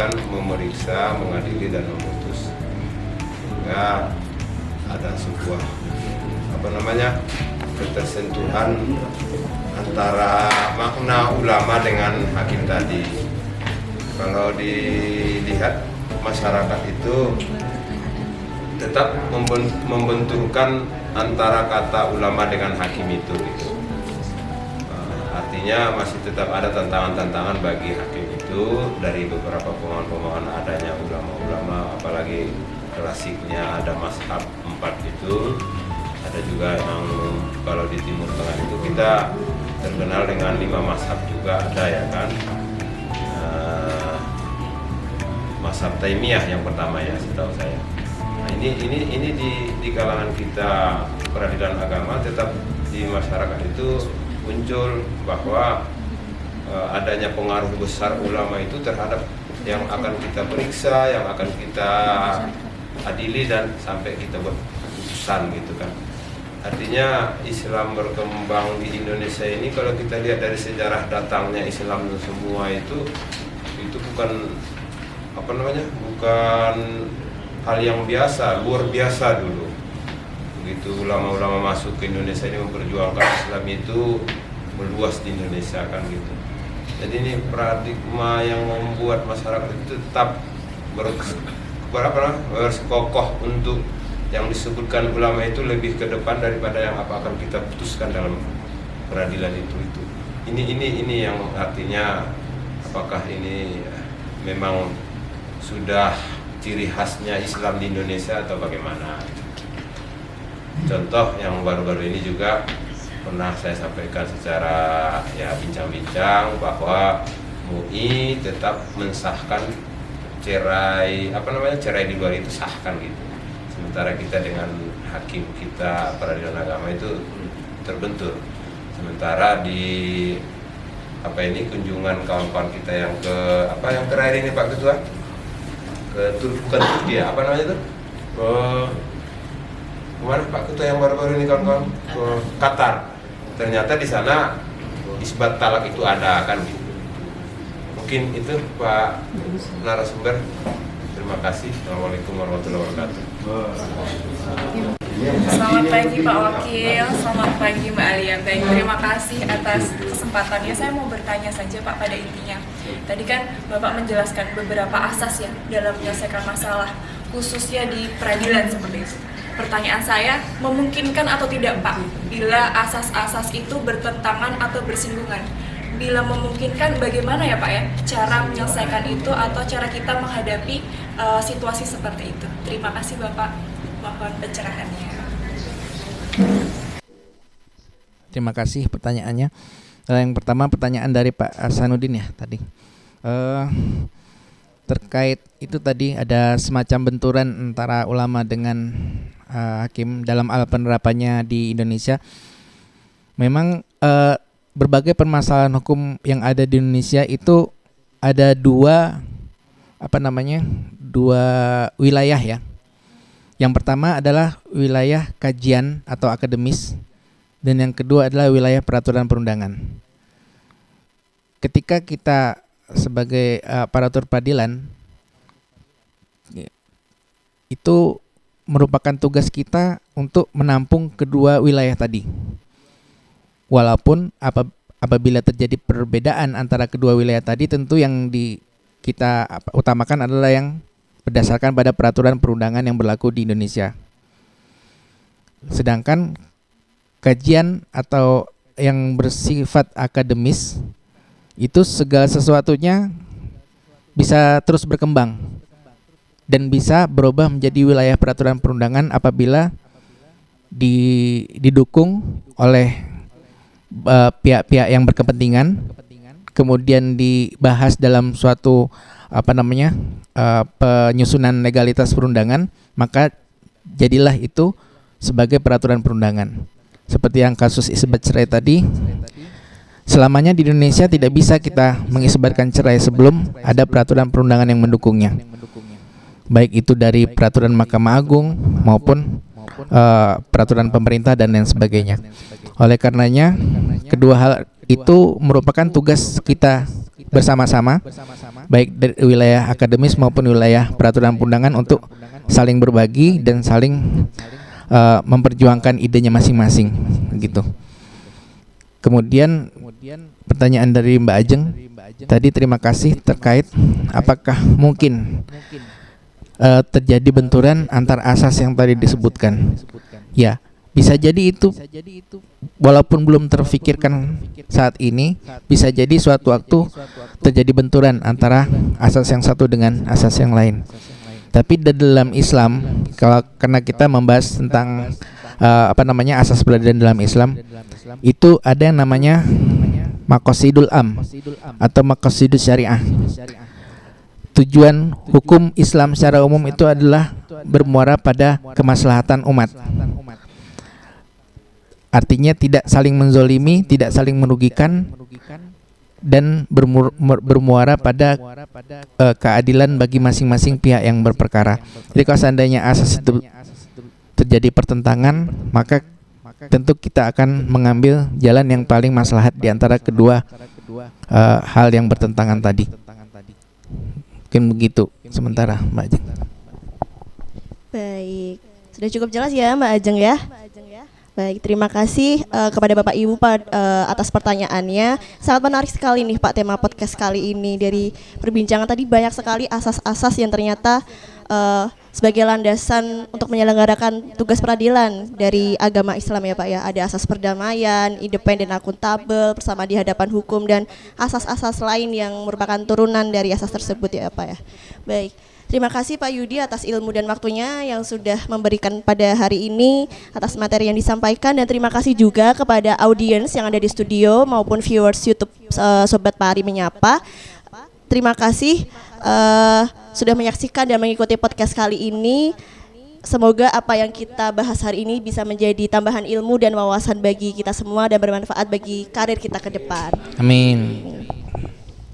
kan memeriksa, mengadili dan memutus, sehingga ada sebuah ketersentuhan antara makna ulama dengan hakim tadi. Kalau dilihat masyarakat itu tetap membenturkan antara kata ulama dengan hakim itu gitu. Artinya masih tetap ada tantangan-tantangan bagi hakim itu dari beberapa pemohon-pemohon adanya ulama-ulama, apalagi klasiknya ada mazhab 4 itu. Ada juga yang kalau di Timur Tengah itu kita terkenal dengan 5 mazhab juga ada ya kan. Mazhab Taimiyah yang pertama ya setahu saya. Nah, ini di kalangan kita peradilan agama tetap di masyarakat itu muncul bahwa adanya pengaruh besar ulama itu terhadap yang akan kita periksa, yang akan kita adili dan sampai kita buat keputusan gitu kan. Artinya Islam berkembang di Indonesia ini kalau kita lihat dari sejarah datangnya Islam semua itu bukan bukan hal yang biasa, luar biasa dulu. Begitu ulama-ulama masuk ke Indonesia ini memperjuangkan Islam itu meluas di Indonesia kan gitu. Jadi ini paradigma yang membuat masyarakat itu tetap berkokoh untuk yang disebutkan ulama itu lebih ke depan daripada yang apa akan kita putuskan dalam peradilan itu. Ini yang artinya apakah ini memang sudah ciri khasnya Islam di Indonesia atau bagaimana? Contoh yang baru-baru ini juga pernah saya sampaikan secara bincang-bincang bahwa MUI tetap mensahkan cerai di luar itu sahkan gitu. Sementara kita dengan hakim kita peradilan agama itu terbentur. Sementara di kunjungan kawan-kawan kita yang yang terakhir ini Pak Ketua ke Turki ya, kemana Pak Ketua yang baru-baru ini kawan-kawan ke Qatar. Ternyata di sana isbat talak itu ada kan gitu. Mungkin itu Pak narasumber. Terima kasih. Assalamualaikum warahmatullahi wabarakatuh. Selamat pagi Pak Wakil, selamat pagi Mbak Alia. Baik, terima kasih atas kesempatannya. Saya mau bertanya saja Pak pada intinya. Tadi kan Bapak menjelaskan beberapa asas ya dalam menyelesaikan masalah, khususnya di peradilan seperti itu. Pertanyaan saya, memungkinkan atau tidak Pak bila asas-asas itu bertentangan atau bersinggungan? Bila memungkinkan, bagaimana ya Pak ya cara menyelesaikan itu atau cara kita menghadapi situasi seperti itu? Terima kasih Bapak, mohon pencerahannya. Terima kasih pertanyaannya. Yang pertama pertanyaan dari Pak Hasanuddin ya tadi. Terkait itu tadi ada semacam benturan antara ulama dengan hakim dalam hal penerapannya di Indonesia. Memang berbagai permasalahan hukum yang ada di Indonesia itu ada dua wilayah ya. Yang pertama adalah wilayah kajian atau akademis dan yang kedua adalah wilayah peraturan perundangan. Ketika kita sebagai aparatur peradilan itu merupakan tugas kita untuk menampung kedua wilayah tadi. Walaupun apabila terjadi perbedaan antara kedua wilayah tadi, tentu yang kita utamakan adalah yang berdasarkan pada peraturan perundangan yang berlaku di Indonesia. Sedangkan kajian atau yang bersifat akademis itu segala sesuatunya bisa terus berkembang dan bisa berubah menjadi wilayah peraturan perundangan apabila didukung oleh pihak-pihak yang berkepentingan, kemudian dibahas dalam suatu penyusunan legalitas perundangan, maka jadilah itu sebagai peraturan perundangan. Seperti yang kasus isbat cerai tadi, selamanya di Indonesia tidak bisa kita mengisbatkan cerai sebelum ada peraturan perundangan yang mendukungnya, baik itu dari peraturan Mahkamah Agung maupun peraturan pemerintah dan lain sebagainya. Oleh karenanya, kedua hal itu merupakan tugas kita bersama-sama, baik dari wilayah akademis maupun wilayah peraturan perundangan untuk saling berbagi dan saling memperjuangkan idenya masing-masing, gitu. Kemudian pertanyaan dari Mbak Ajeng tadi, terima kasih terkait apakah mungkin terjadi benturan antar asas yang tadi disebutkan. Ya, bisa jadi itu, walaupun belum terfikirkan saat ini, bisa jadi suatu waktu terjadi benturan antara asas yang satu dengan asas yang lain. Tapi dalam Islam, karena kita membahas tentang asas peradilan dalam Islam, itu ada yang namanya maqasidul am atau maqasidus syariah. Tujuan hukum Islam secara umum itu adalah bermuara pada kemaslahatan umat. Artinya tidak saling menzolimi, tidak saling merugikan, dan bermuara pada keadilan bagi masing-masing pihak yang berperkara. Jadi kalau seandainya asas itu terjadi pertentangan, maka tentu kita akan mengambil jalan yang paling maslahat di antara kedua hal yang bertentangan tadi. Mungkin begitu sementara, Mbak Ajeng. Baik, sudah cukup jelas ya Mbak Ajeng ya. Baik, terima kasih kepada Bapak Ibu atas pertanyaannya. Sangat menarik sekali nih Pak tema podcast kali ini. Dari perbincangan tadi banyak sekali asas-asas yang ternyata sebagai landasan untuk menyelenggarakan tugas peradilan dari agama Islam ya Pak ya. Ada asas perdamaian, independen, akuntabel, bersama di hadapan hukum, dan asas-asas lain yang merupakan turunan dari asas tersebut ya Pak ya. Baik. Terima kasih Pak Yudi atas ilmu dan waktunya yang sudah memberikan pada hari ini, atas materi yang disampaikan, dan terima kasih juga kepada audiens yang ada di studio maupun viewers YouTube Sobat Pari Menyapa. Terima kasih sudah menyaksikan dan mengikuti podcast kali ini. Semoga apa yang kita bahas hari ini bisa menjadi tambahan ilmu dan wawasan bagi kita semua dan bermanfaat bagi karir kita ke depan. Amin.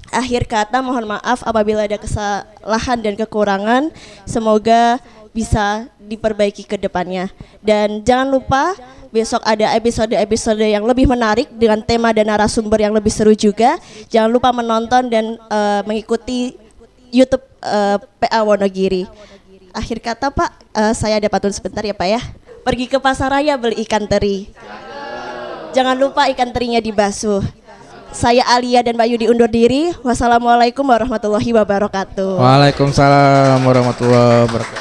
Akhir kata, mohon maaf apabila ada kesalahan dan kekurangan. Semoga bisa diperbaiki ke depannya. Dan jangan lupa besok ada episode-episode yang lebih menarik dengan tema dan narasumber yang lebih seru juga. Jangan lupa menonton dan mengikuti YouTube PA Wonogiri. Akhir kata Pak, saya ada pantun sebentar ya Pak ya. Pergi ke pasar raya beli ikan teri. Jangan lupa ikan terinya dibasuh. Saya Alia dan Mbak Yudi undur diri. Wassalamualaikum warahmatullahi wabarakatuh. Waalaikumsalam warahmatullahi wabarakatuh.